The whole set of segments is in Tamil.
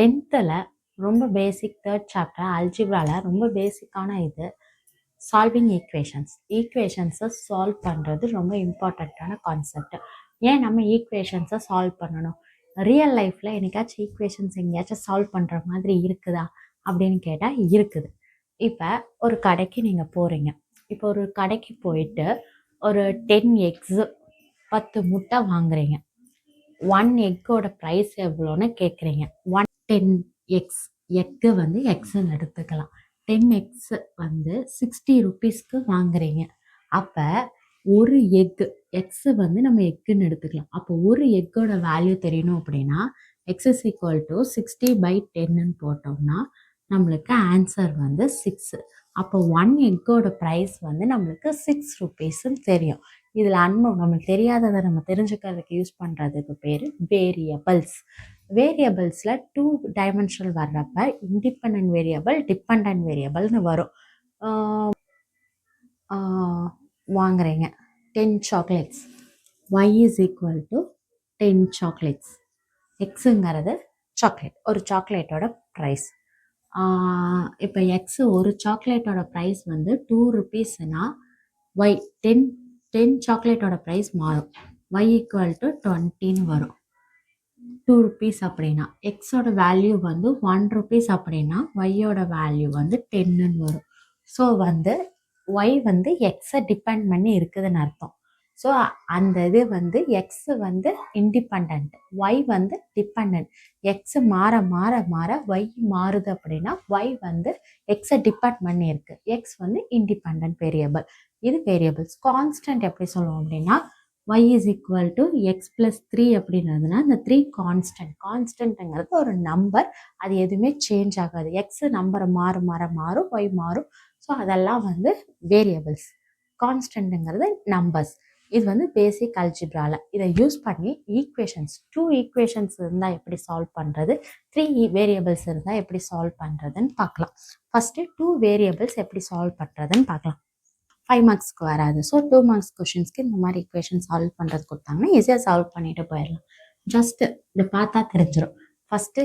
10th ரொம்ப பேசிக் 3rd சாப்டர் அல்ஜிப்ராவில் ரொம்ப பேசிக்கான இது சால்விங் ஈக்குவேஷன்ஸை சால்வ் பண்ணுறது ரொம்ப இம்பார்ட்டண்ட்டான கான்செப்ட். ஏன் நம்ம ஈக்குவேஷன்ஸை சால்வ் பண்ணணும்? ரியல் லைஃப்பில் என்னைக்காச்சும் ஈக்குவேஷன்ஸ் எங்கேயாச்சும் சால்வ் பண்ணுற மாதிரி இருக்குதா அப்படின்னு கேட்டால் இருக்குது. இப்போ ஒரு கடைக்கு நீங்கள் போகிறீங்க. இப்போ ஒரு கடைக்கு போயிட்டு ஒரு 10 எக்ஸு 10 முட்டை வாங்குறீங்க. 1 எக்கோட ப்ரைஸ் எவ்வளோன்னு கேட்குறீங்க. 10 எக்ஸ் எக்கு வந்து எக்ஸ்ன்னு எடுத்துக்கலாம். 10 எக்ஸ் வந்து 60 ருபீஸ்க்கு வாங்குறீங்க. அப்போ ஒரு எக்கு எக்ஸ் வந்து நம்ம எக்குன்னு எடுத்துக்கலாம். அப்போ ஒரு எக்கோட வேல்யூ தெரியணும் அப்படின்னா எக்ஸ் இஸ் ஈக்குவல் டு 60/10ன்னு போட்டோம்னா நம்மளுக்கு ஆன்சர் வந்து 6. அப்போ 1 எக்கோட ப்ரைஸ் வந்து நம்மளுக்கு 6 ருபீஸ்ன்னு தெரியும். இதில் நம்மளுக்கு தெரியாததை நம்ம தெரிஞ்சுக்கிறதுக்கு யூஸ் பண்ணுறதுக்கு பேர் வேரியபிள்ஸில் 2 டைமென்ஷனல் வர்றப்ப இண்டிபெண்ட் வேரியபிள் டிபெண்ட் வேரியபிள்னு வரும். வாங்குறீங்க 10 chocolates, y is equal to 10 chocolates. எக்ஸுங்கிறது சாக்லேட், ஒரு சாக்லேட்டோட ப்ரைஸ். இப்போ எக்ஸு ஒரு சாக்லேட்டோட ப்ரைஸ் வந்து 2 ருபீஸ்னா ஒய் 10 சாக்லேட்டோட ப்ரைஸ் மாறும். y ஈக்குவல் டு 20ன்னு வரும். 2 ருபீஸ் அப்படின்னா எக்ஸோட வேல்யூ வந்து 1 ருபீஸ் அப்படின்னா ஒய்யோட வேல்யூ வந்து 10ன்னு வரும். ஸோ வந்து ஒய் வந்து எக்ஸை டிபெண்ட் பண்ணி இருக்குதுன்னு அர்த்தம். ஸோ அந்த இது வந்து எக்ஸு வந்து இண்டிபெண்ட், ஒய் வந்து டிபெண்ட். எக்ஸு மாற மாற மாற ஒய் மாறுது அப்படின்னா ஒய் வந்து எக்ஸை டிபெண்ட் பண்ணி இருக்கு. எக்ஸ் வந்து இண்டிபெண்ட் வேரியபிள். இது வேரியபிள்ஸ். கான்ஸ்டன்ட் எப்படி சொல்லுவோம் அப்படின்னா y is equal to x plus 3 அப்படின்றதுனா இந்த 3 கான்ஸ்டன்ட்ங்கிறது ஒரு நம்பர், அது எதுவுமே சேஞ்ச் ஆகாது. எக்ஸ் நம்பரை மாறும் y மாறும். ஸோ அதெல்லாம் வந்து வேரியபிள்ஸ். கான்ஸ்டன்ட்ங்கிறது நம்பர்ஸ். இது வந்து பேசிக் அல்ஜிப்ரால இதை யூஸ் பண்ணி ஈக்குவேஷன்ஸ் 2 ஈக்குவேஷன்ஸ் இருந்தால் எப்படி சால்வ் பண்ணுறது, 3 வேரியபிள்ஸ் இருந்தால் எப்படி சால்வ் பண்ணுறதுன்னு பார்க்கலாம். ஃபஸ்ட்டு 2 வேரியபிள்ஸ் எப்படி சால்வ் பண்ணுறதுன்னு பார்க்கலாம். 5 மார்க்ஸ்க்கு வராது. ஸோ 2 மார்க்ஸ் கொஷின்ஸ்க்கு இந்த மாதிரி ஈக்குவேஷன் சால்வ் பண்ணுறது கொடுத்தாங்கன்னா ஈஸியாக சால்வ் பண்ணிட்டு போயிடலாம். ஜஸ்ட்டு இதை பார்த்தா தெரிஞ்சிடும். ஃபஸ்ட்டு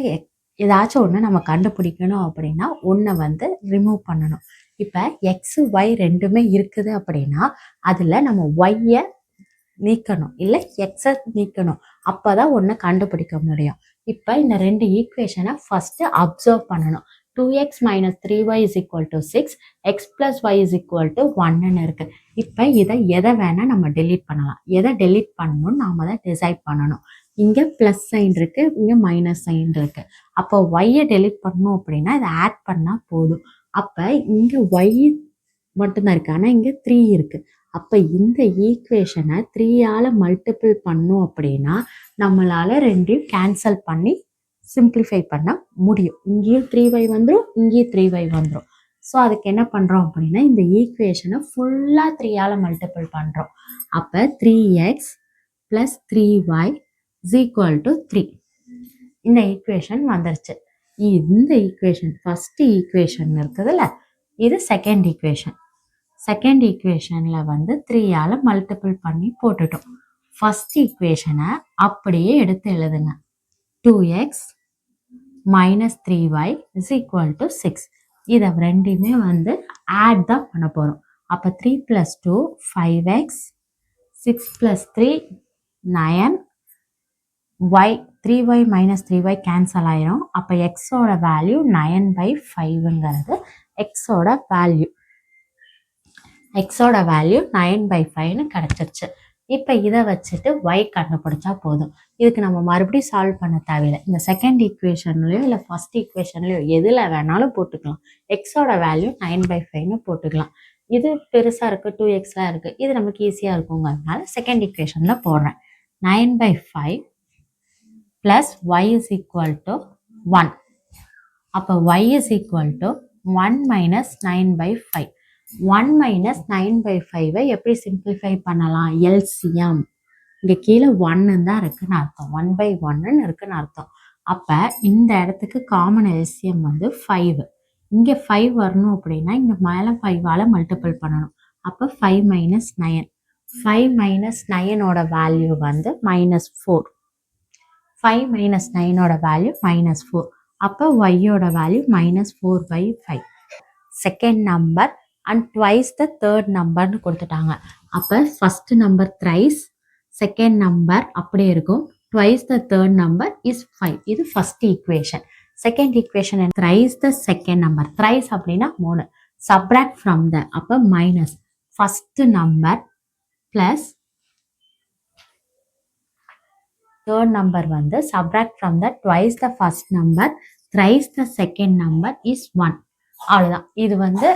ஏதாச்சும் ஒன்று நம்ம கண்டுபிடிக்கணும் அப்படின்னா ஒன்றை வந்து ரிமூவ் பண்ணணும். இப்போ எக்ஸு ஒய் ரெண்டுமே இருக்குது அப்படின்னா அதில் நம்ம ஒய்யை நீக்கணும், இல்லை எக்ஸை நீக்கணும். அப்போ தான் ஒன்று கண்டுபிடிக்க முடியும். இப்போ இந்த 2 ஈக்குவேஷனை ஃபஸ்ட்டு அப்சர்வ் பண்ணணும். 2x minus 3y is equal to 6, x plus y is equal to 1ன்னு இருக்குது. இப்போ இதை எதை வேணால் நம்ம டெலீட் பண்ணலாம். எதை டெலீட் பண்ணணும்னு நாம் அதை டிசைட் பண்ணணும். இங்கே ப்ளஸ் சைன் இருக்குது, இங்கே மைனஸ் சைன் இருக்குது. அப்போ ஒய்யை டெலீட் பண்ணணும் அப்படின்னா இதை ஆட் பண்ணால் போதும். அப்போ இங்கே ஒய் மட்டும்தான் இருக்குது, ஆனால் இங்கே 3 இருக்குது. அப்போ இந்த ஈக்குவேஷனை 3ஆல் மல்டிபிள் பண்ணோம் அப்படின்னா நம்மளால் ரெண்டையும் கேன்சல் பண்ணி சிம்பிளிஃபை பண்ண முடியும். இங்கேயும் 3y வந்துடும், இங்கேயும் 3y வந்துடும். ஸோ அதுக்கு என்ன பண்ணுறோம் அப்படின்னா இந்த ஈக்குவேஷனை ஃபுல்லாக 3ஆல் மல்டிபிள் பண்ணுறோம். அப்போ 3x + 3y is equal to 3. இந்த ஈக்குவேஷன் வந்துருச்சு. இந்த ஈக்குவேஷன் ஃபஸ்ட்டு ஈக்குவேஷன் இருக்குதுல்ல, இது செகண்ட் ஈக்குவேஷன். செகண்ட் ஈக்குவேஷனில் வந்து 3ஆல் மல்டிபிள் பண்ணி போட்டுட்டோம். ஃபஸ்ட் ஈக்குவேஷனை அப்படியே எடுத்து எழுதுங்க. 2x minus 3y is equal to 6. இதை ரெண்டுமே வந்து ஆட் தான் பண்ண போகிறோம். அப்போ 3 + 2 5x, 6 + 3 9, y 3y minus 3y cancel ஆயிரும். அப்போ எக்ஸோட வேல்யூ 9/5ங்கிறது எக்ஸோட வேல்யூ. எக்ஸோட வேல்யூ 9/5ன்னு கிடச்சிருச்சு. இப்போ இதை வச்சுட்டு y கண்டுபிடிச்சா போதும். இதுக்கு நம்ம மறுபடியும் சால்வ் பண்ண தேவையில்லை. இந்த செகண்ட் ஈக்குவேஷன்லையோ இல்லை ஃபர்ஸ்ட் ஈக்குவேஷன்லையோ எதில் வேணாலும் போட்டுக்கலாம். எக்ஸோட வேல்யூ 9/5ன்னு போட்டுக்கலாம். இது பெருசாக இருக்குது, 2xலாம் இருக்குது, இது நமக்கு ஈஸியாக இருக்குங்கிறதுனால செகண்ட் ஈக்குவேஷனில் போடுறேன். 9/5 + y is equal to 1. அப்போ y is equal to 1 minus 9/5. 1 minus 9/5 எப்படி சிம்பிளிஃபை பண்ணலாம்? எல்சிஎம். இங்கே கீழே 1 தான் இருக்குன்னு அர்த்தம், 1/1ன்னு இருக்குன்னு அர்த்தம். அப்போ இந்த இடத்துக்கு காமன் எல்சிஎம் வந்து 5. இங்கே 5 வரணும் அப்படின்னா இங்கே மேலே 5ஆல் மல்டிபிள் பண்ணணும். அப்போ 5 minus 9. 5 minus 9ஓட வேல்யூ வந்து -4. 5 minus 9ஓட வேல்யூ -4. அப்போ ஒய்யோட value -4/5. Second number and twice the third நம்பர்னு கொடுத்துட்டாங்க. அப்போ first number thrice, second number அப்படியே இருக்கும், twice the third number is 5. இது first equation. Second equation thrice the second number, thrice அப்படின்னா 3, சப்ராக்ட் ஃப்ரம் த, அப்போ minus first number plus third number வந்து subtract from the twice the first number thrice the second number is 1. அவ்வளவுதான். இது வந்து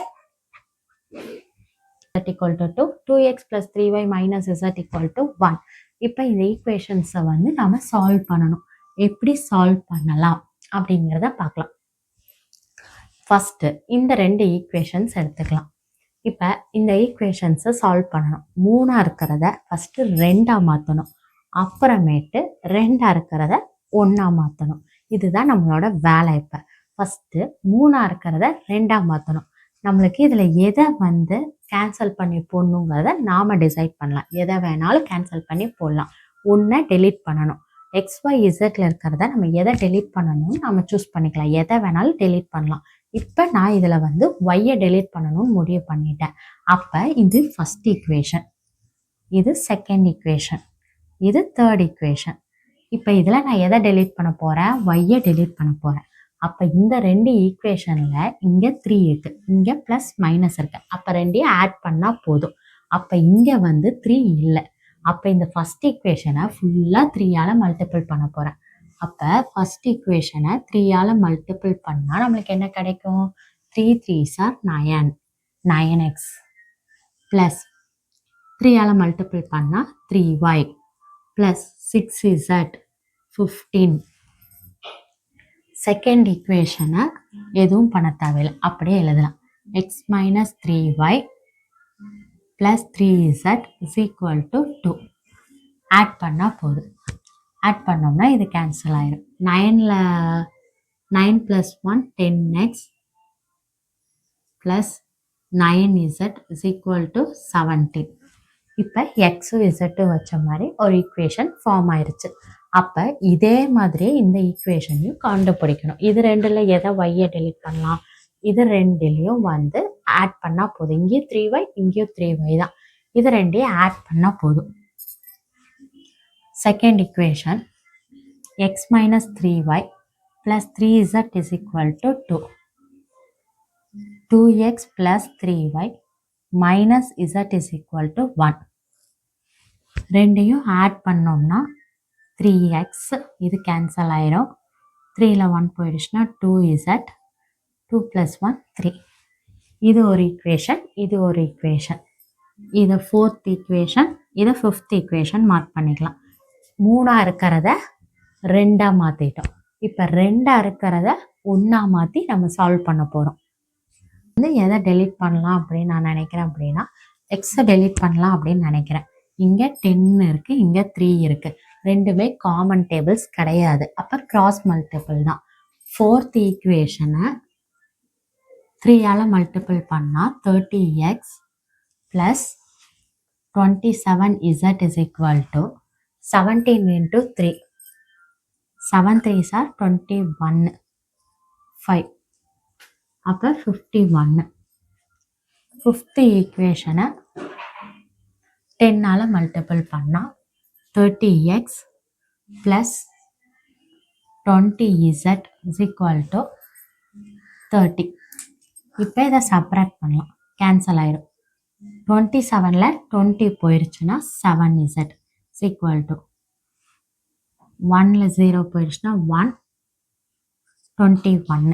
z equal to 2, 2x plus 3y minus z equal to 1. இப்போ இந்த ஈக்குவேஷன்ஸை வந்து நாம சால்வ் பண்ணணும். எப்படி சால்வ் பண்ணலாம் அப்படிங்கிறத பார்க்கலாம். ஃபர்ஸ்ட் இந்த ரெண்டு ஈக்குவேஷன்ஸ் எடுத்துக்கலாம். இப்போ இந்த ஈக்குவேஷன்ஸை சால்வ் பண்ணணும். 3 இருக்கிறத ஃபர்ஸ்ட் 2 மாற்றணும், அப்புறமேட்டு 2 இருக்கிறத 1 மாற்றணும். இதுதான் நம்மளோட வேலை. இப்போ ஃபஸ்ட்டு 3 இருக்கிறத 2 மாற்றணும். நம்மளுக்கு இதில் எதை வந்து கேன்சல் பண்ணி போடணுங்கிறத நாம் டிசைட் பண்ணலாம். எதை வேணாலும் கேன்சல் பண்ணி போடலாம். ஒன்றை டெலீட் பண்ணணும். XYZல இருக்கிறத நம்ம எதை டெலீட் பண்ணணும்னு நம்ம சூஸ் பண்ணிக்கலாம். எதை வேணாலும் டெலீட் பண்ணலாம். இப்போ நான் இதில் வந்து ஒய்யை டெலீட் பண்ணணும்னு முடிவு பண்ணிட்டேன். அப்போ இது ஃபஸ்ட் ஈக்குவேஷன், இது செகண்ட் ஈக்குவேஷன், இது தேர்ட் ஈக்குவேஷன். இப்போ இதில் நான் எதை டெலீட் பண்ண போகிறேன்? ஒய்யை டெலீட் பண்ண போகிறேன். அப்போ இந்த ரெண்டு ஈக்குவேஷனில் இங்கே 3 இருக்குது, இங்கே ப்ளஸ் மைனஸ் இருக்குது. அப்போ ரெண்டையும் ஆட் பண்ணால் போதும். அப்போ இங்கே வந்து 3 இல்லை. அப்போ இந்த ஃபஸ்ட் ஈக்குவேஷனை ஃபுல்லாக 3ஆல் மல்டிபிள் பண்ண போகிறேன். அப்போ ஃபஸ்ட் ஈக்குவேஷனை 3ஆல் மல்டிபிள் பண்ணால் நம்மளுக்கு என்ன கிடைக்கும்? 3 3s are 9, 9x plus 3ஆல் multiple பண்ணால் 3y ப்ளஸ் 6z 15. செகண்ட் ஈக்குவேஷனை எதுவும் பண்ண தேவையில்லை, அப்படியே எழுதலாம். x minus 3y plus 3z is equal to 2. Add பண்ணால் போதும். ஆட் பண்ணோம்னா இது கேன்சல் ஆயிடும். 9ல் 9 + 1 10x plus 9z is equal to 17. இப்போ எக்ஸும் இசட்டும் வச்ச மாதிரி ஒரு ஈக்குவேஷன் ஃபார்ம் ஆயிடுச்சு. அப்போ இதே மாதிரி இந்த ஈக்குவேஷனையும் கண்டுபிடிக்கணும். இது ரெண்டில் எதை ஒய்யை டெலீட் பண்ணலாம்? இது ரெண்டுலேயும் வந்து ஆட் பண்ணால் போதும். இங்கேயும் 3y, இங்கேயும் 3y தான். இது ரெண்டையும் ஆட் பண்ணால் போதும். Second equation x minus 3y plus 3z is equal to 2. 2x plus 3y minus z is equal to 1. ரெண்டையும் ஆட் பண்ணோம்னா 3x, இது கேன்சல் ஆயிரும். 3ல் 1 போயிடுச்சுன்னா 2z, 2 + 1 3. இது ஒரு ஈக்குவேஷன், இது ஒரு ஈக்குவேஷன். இதை ஃபோர்த் ஈக்குவேஷன், இதை ஃபிஃப்த் ஈக்குவேஷன் மார்க் பண்ணிக்கலாம். 3 இருக்கிறத 2 மாற்றிட்டோம். இப்போ 2 இருக்கிறத 1 மாற்றி நம்ம சால்வ் பண்ண போகிறோம். வந்து எதை டெலீட் பண்ணலாம் அப்படின்னு நான் நினைக்கிறேன் அப்படின்னா எக்ஸை டெலீட் பண்ணலாம் அப்படின்னு நினைக்கிறேன். இங்கே 10 இருக்குது, இங்கே 3 இருக்குது. ரெண்டுமே காமன் டேபிள்ஸ் கிடையாது. அப்போ கிராஸ் மல்டிபிள் தான். ஃபோர்த் ஈக்குவேஷனை 3ஆல் மல்டிபிள் பண்ணால் 30x plus 27z is equal to 17 into 3. 7 3s are 21, 5. அப்போ 51. ஃபிஃப்த் ஈக்குவேஷனை 10ஆல் மல்டிபிள் பண்ணால் 30x plus 20z is equal to 30. இப்போ இதை சப்ராக்ட் பண்ணலாம், கேன்சல் ஆயிடும். 27ல் 20 போயிடுச்சுன்னா 7z is equal to 1ல் 0 போயிடுச்சுன்னா 1, 21.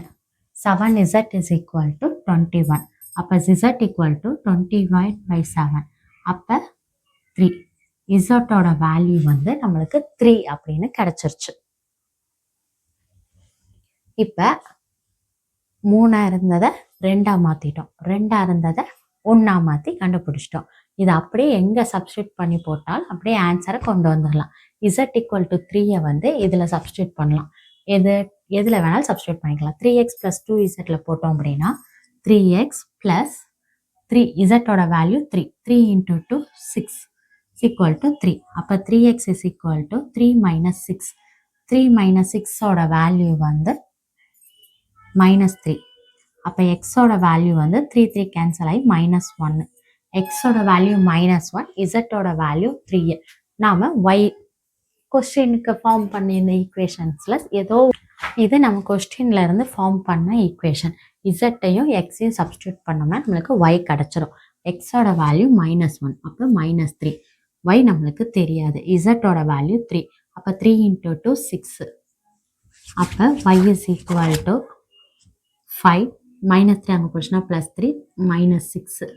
7z is equal to 21. அப்போ z equal to 21/7. அப்போ 3. இசட்டோட வேல்யூ வந்து நம்மளுக்கு 3 அப்படின்னு கிடைச்சிருச்சு. இப்போ 3 இருந்ததை 2 மாற்றிட்டோம், 2 இருந்ததை 1 மாற்றி கண்டுபிடிச்சிட்டோம். இது அப்படியே எங்கே சப்ஸ்டியூட் பண்ணி போட்டால் அப்படியே ஆன்சரை கொண்டு வந்துடலாம். இசட் ஈக்குவல் டு 3யை வந்து இதில் சப்ஸ்டியூட் பண்ணலாம். எதில் வேணாலும் சப்ஸ்டியூட் பண்ணிக்கலாம். 3x + 2zல போட்டோம் அப்படின்னா 3x + 3, இசட்டோட வேல்யூ 3, 3 × 2 6 equal to 3. அப்போ 3x is equal to 3 - 6. 3 - 6ஓட value வந்து -3. அப்போ எக்ஸோட வேல்யூ வந்து 3 3 கேன்சல் ஆகி -1. எக்ஸோட வேல்யூ -1, இசட்டோட வேல்யூ 3. நாம் ஒய் கொஸ்டினுக்கு ஃபார்ம் பண்ணி இந்த ஈக்குவேஷன்ஸில் ஏதோ இது நம்ம கொஸ்டின்ல இருந்து ஃபார்ம் பண்ண ஈக்குவேஷன். இசட்டையும் எக்ஸையும் சப்ஸ்டியூட் பண்ணோம்னா நம்மளுக்கு ஒய் கிடச்சிரும். எக்ஸோட வேல்யூ -1, அப்போ -3. ஒய் நம்மளுக்கு தெரியாது. இசட்டோட வேல்யூ 3, அப்போ 3 × 2 6. அப்போ y இஸ் ஈக்குவல் டு 5. -3 அங்கே போச்சுன்னா +3, -6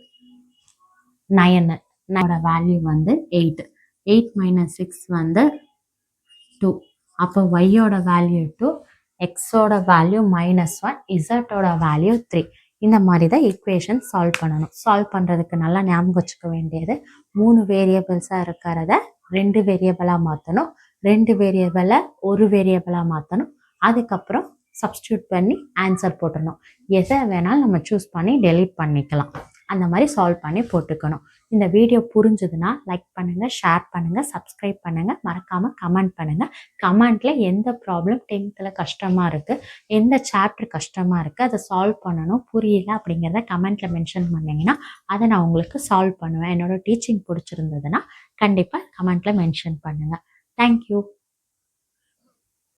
9. நோட வேல்யூ வந்து 8. 8 - 6 வந்து 2. அப்போ ஒய்யோட வேல்யூ 2, எக்ஸோட வேல்யூ -1, இசட்டோட வேல்யூ 3. இந்த மாதிரி தான் ஈக்குவேஷன் சால்வ் பண்ணணும். சால்வ் பண்ணுறதுக்கு நல்லா ஞாபகம் வச்சுக்க வேண்டியது 3 வேரியபிள்ஸாக இருக்கிறத 2 வேரியபிளாக மாற்றணும், 2 வேரியபிளை 1 வேரியபிளாக மாற்றணும். அதுக்கப்புறம் சப்ஸ்டியூட் பண்ணி ஆன்சர் போட்டுடணும். எதை வேணாலும் நம்ம சூஸ் பண்ணி டெலீட் பண்ணிக்கலாம். அந்த மாதிரி சால்வ் பண்ணி போட்டுக்கணும். இந்த வீடியோ புரிஞ்சுதுன்னா லைக் பண்ணுங்கள், ஷேர் பண்ணுங்கள், சப்ஸ்கிரைப் பண்ணுங்கள், மறக்காமல் கமெண்ட் பண்ணுங்கள். கமெண்ட்டில் எந்த ப்ராப்ளம் 10th கஷ்டமாக இருக்குது, எந்த சாப்டர் கஷ்டமாக இருக்குது, அதை சால்வ் பண்ணணும், புரியல அப்படிங்கிறத கமெண்ட்டில் மென்ஷன் பண்ணிங்கன்னா அதை நான் உங்களுக்கு சால்வ் பண்ணுவேன். என்னோடய டீச்சிங் பிடிச்சிருந்ததுன்னா கண்டிப்பாக கமெண்ட்டில் மென்ஷன் பண்ணுங்கள். தேங்க்யூ.